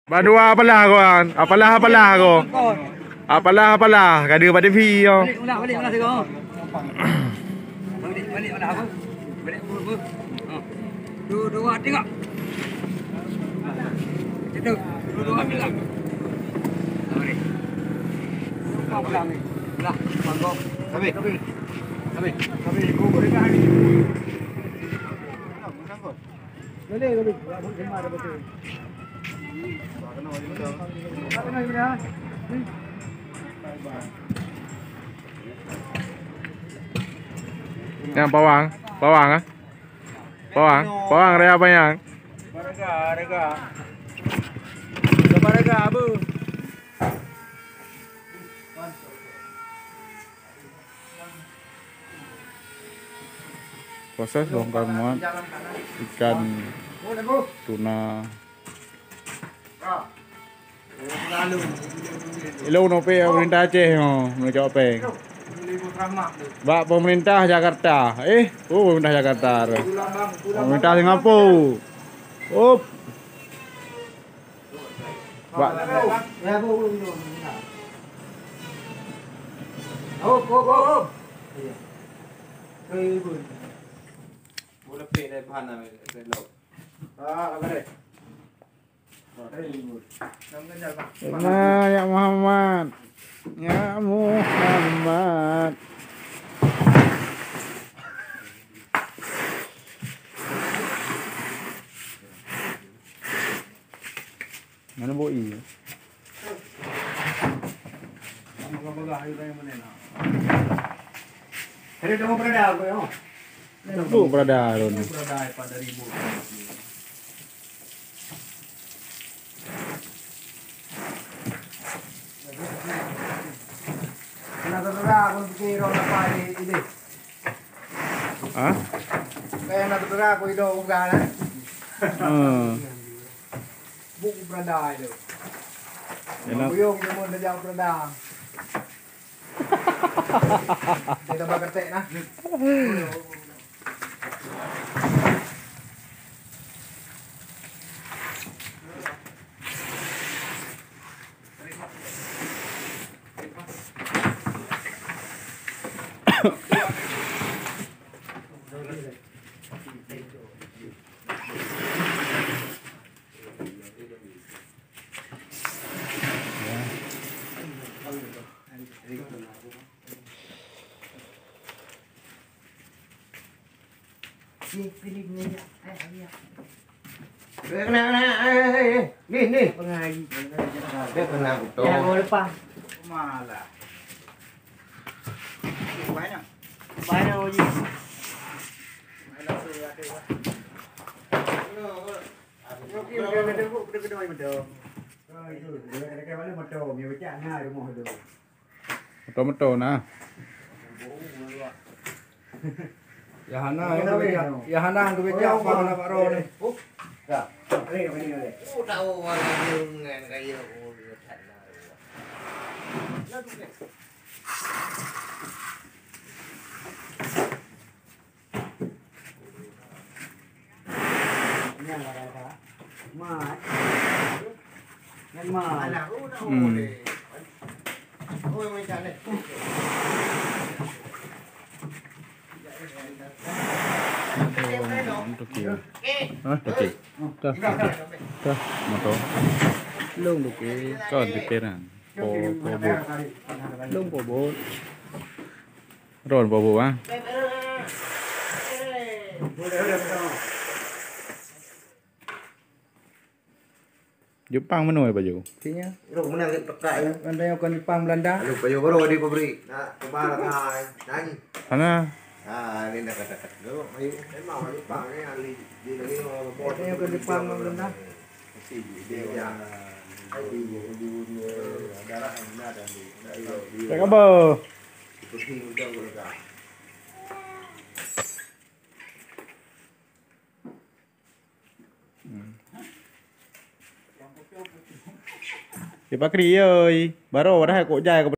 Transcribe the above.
Badua apalah kawan? Apalah aku. Apalah. Kada pada pi yo. Balik tengok. Balik mana aku? Balik bur. Dua tengok. Itu. Dua tengok. Mari. Pulang ni. Lah, mangkok. Habis. Kubur dekat ni. Boleh. Gemar betul. Yang bawang ah. Bawang ada apa yang? Baraga abu. Proses bongkar muat ikan tuna. Ilo nope pemerintah Aceh menjawab peng. Bak pemerintah Jakarta. Pemerintah Jakarta. Pemerintah Singapura. Bak. Boleh pay dari bahan nak belok. Apa dia? Ya Muhammad. Mana boi? Ada dong berada aku yo. Itu berada Ron. Berada pada ribu. Kenapa aku pikir orang apa ini? Hah? Kaya natutura ako ito kung gana. Buku berada itu. Buyong yung muna dyan berada. Kita bagate na. Ni pilih ni ya. Ni. Pengaji. Dia kena betul. Ya mau lepas. Malah. Banyak uji. Betul nah. Yahana ang gawin ako para na paro ni. Tahu orang dengan kayu Motor. Lung duki. Kon pikiran. Lung pobot. Ron pobot ah. Jepang mana baju? Kayaknya. Lu mana tekak ya? Anda yang kan Jepang Belanda. Lu baju baru di pabrik. Nah, kemarin nyanyi. Sana. Ini nak kata. Lu ayo. Memang Jepang ni ahli di negeri orang Anda yang kan Jepang Belanda. dia. Darah ada di. Cek apa? Pusing udah gua. Di Pakri ơi, baru dah kok jai